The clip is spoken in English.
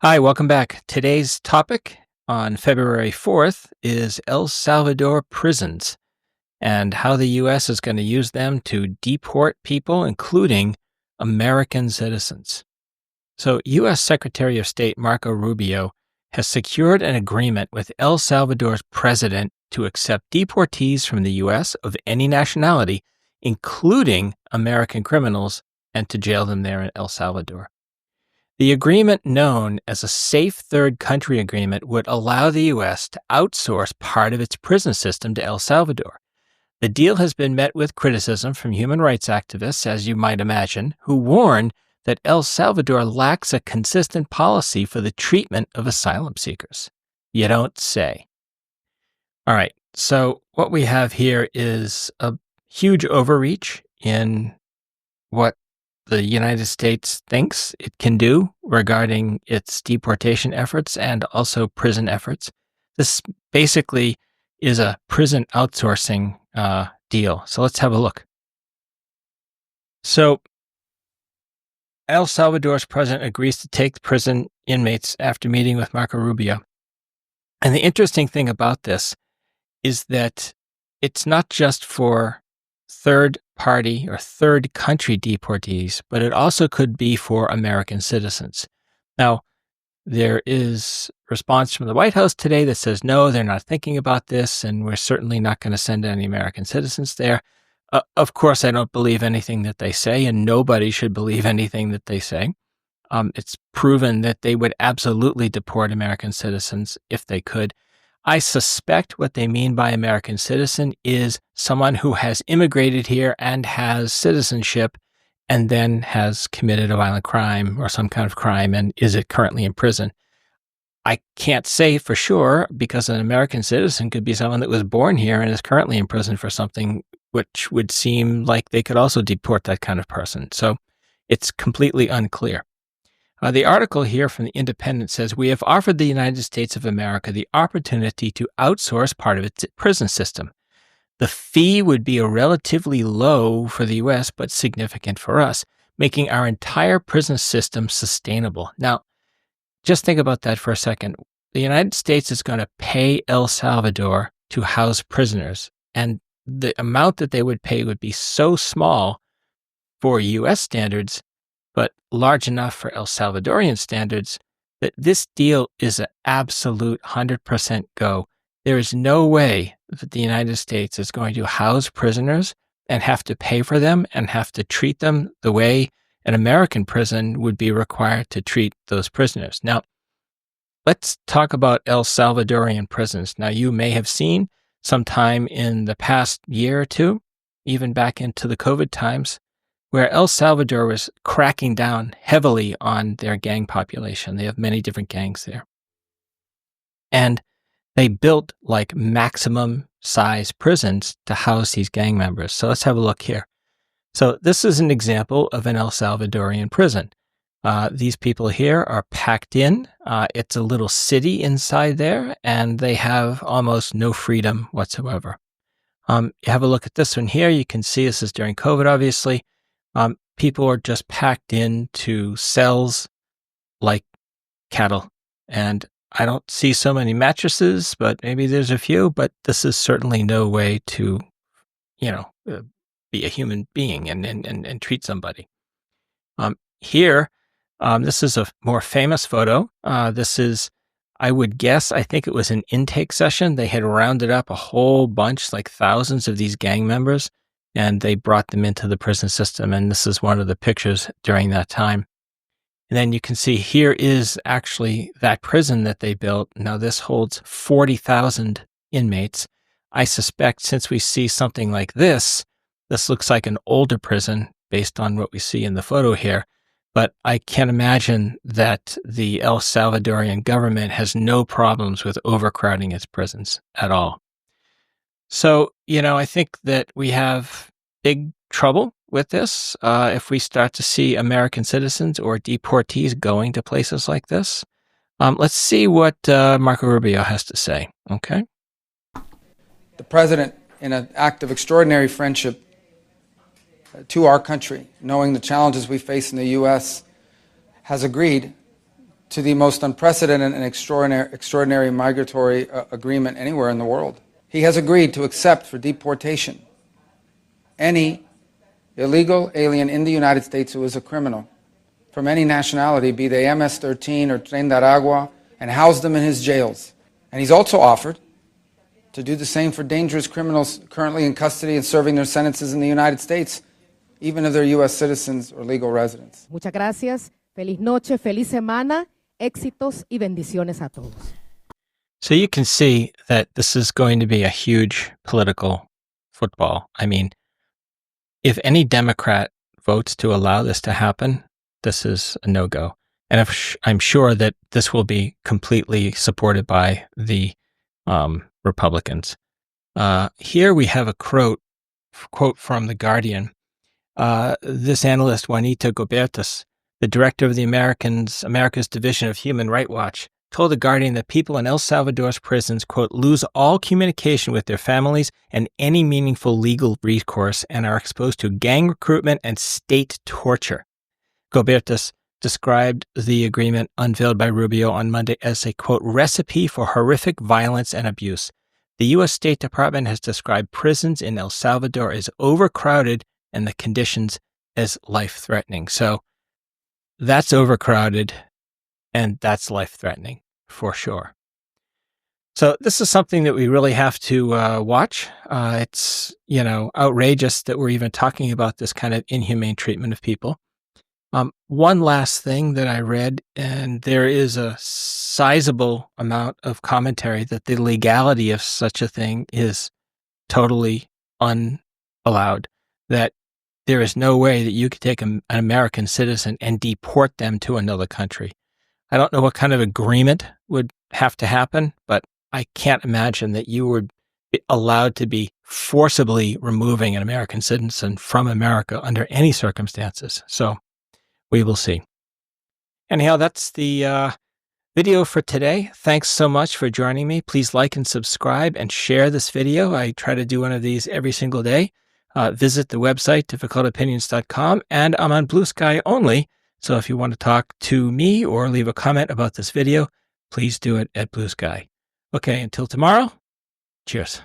Hi, welcome back. Today's topic on February 4th is El Salvador prisons and how the U.S. is going to use them to deport people, including American citizens. So, U.S. Secretary of State Marco Rubio has secured an agreement with El Salvador's president to accept deportees from the U.S. of any nationality, including American criminals, and to jail them there in El Salvador. The agreement, known as a Safe Third Country Agreement, would allow the U.S. to outsource part of its prison system to El Salvador. The deal has been met with criticism from human rights activists, as you might imagine, who warn that El Salvador lacks a consistent policy for the treatment of asylum seekers. You don't say. All right, so what we have here is a huge overreach in what the United States thinks it can do regarding its deportation efforts and also prison efforts. This basically is a prison outsourcing deal. So let's have a look. So El Salvador's president agrees to take the prison inmates after meeting with Marco Rubio. And the interesting thing about this is that it's not just for third party or third country deportees, but it also could be for American citizens. Now, there is response from the White House today that says, no, they're not thinking about this, and we're certainly not going to send any American citizens there. Of course, I don't believe anything that they say, and nobody should believe anything that they say. It's proven that they would absolutely deport American citizens if they could. I suspect what they mean by American citizen is someone who has immigrated here and has citizenship and then has committed a violent crime or some kind of crime and is currently in prison. I can't say for sure, because an American citizen could be someone that was born here and is currently in prison for something, which would seem like they could also deport that kind of person. So it's completely unclear. The article here from The Independent says, we have offered the United States of America the opportunity to outsource part of its prison system. The fee would be relatively low for the U.S., but significant for us, making our entire prison system sustainable. Now, just think about that for a second. The United States is going to pay El Salvador to house prisoners, and the amount that they would pay would be so small for U.S. standards, but large enough for El Salvadorian standards, that this deal is an absolute 100% go. There is no way that the United States is going to house prisoners and have to pay for them and have to treat them the way an American prison would be required to treat those prisoners. Now, let's talk about El Salvadorian prisons. Now, you may have seen sometime in the past year or two, even back into the COVID times, where El Salvador was cracking down heavily on their gang population. They have many different gangs there. And they built like maximum size prisons to house these gang members. So let's have a look here. So this is an example of an El Salvadorian prison. These people here are packed in. It's a little city inside there, and they have almost no freedom whatsoever. You have a look at this one here. You can see this is during COVID, obviously. People are just packed into cells like cattle. And I don't see so many mattresses, but maybe there's a few, but this is certainly no way to, be a human being and treat somebody. Here, this is a more famous photo. This is, I would guess, I think it was an intake session. They had rounded up a whole bunch, like thousands of these gang members, and they brought them into the prison system. And this is one of the pictures during that time. And then you can see here is actually that prison that they built. Now this holds 40,000 inmates. I suspect since we see something like this looks like an older prison based on what we see in the photo here. But I can't imagine that the El Salvadorian government has no problems with overcrowding its prisons at all. So, I think that we have big trouble with this if we start to see American citizens or deportees going to places like this. Let's see what Marco Rubio has to say, okay? The president, in an act of extraordinary friendship to our country, knowing the challenges we face in the U.S., has agreed to the most unprecedented and extraordinary migratory agreement anywhere in the world. He has agreed to accept for deportation any illegal alien in the United States who is a criminal from any nationality, be they MS-13 or Tren de Aragua, and house them in his jails. And he's also offered to do the same for dangerous criminals currently in custody and serving their sentences in the United States, even if they're U.S. citizens or legal residents. Muchas gracias. Feliz noche, feliz semana, éxitos y bendiciones a todos. So you can see that this is going to be a huge political football. I mean, if any Democrat votes to allow this to happen, this is a no-go. And I'm sure that this will be completely supported by the Republicans. Here we have a quote from The Guardian. This analyst, Juanita Gobertas, the director of the America's Division of Human Rights Watch, told The Guardian that people in El Salvador's prisons, quote, lose all communication with their families and any meaningful legal recourse and are exposed to gang recruitment and state torture. Gobertas described the agreement unveiled by Rubio on Monday as a, quote, recipe for horrific violence and abuse. The U.S. State Department has described prisons in El Salvador as overcrowded and the conditions as life-threatening. So that's overcrowded and that's life-threatening for sure. So this is something that we really have to watch. It's, outrageous that we're even talking about this kind of inhumane treatment of people. One last thing that I read, and there is a sizable amount of commentary that the legality of such a thing is totally unallowed, that there is no way that you could take an American citizen and deport them to another country. I don't know what kind of agreement would have to happen, but I can't imagine that you would be allowed to be forcibly removing an American citizen from America under any circumstances. So we will see. Anyhow, that's the video for today. Thanks so much for joining me. Please like and subscribe and share this video. I try to do one of these every single day. Visit the website, difficultopinions.com, and I'm on Blue Sky only. So if you want to talk to me or leave a comment about this video, please do it at Blue Sky. Okay, until tomorrow, cheers.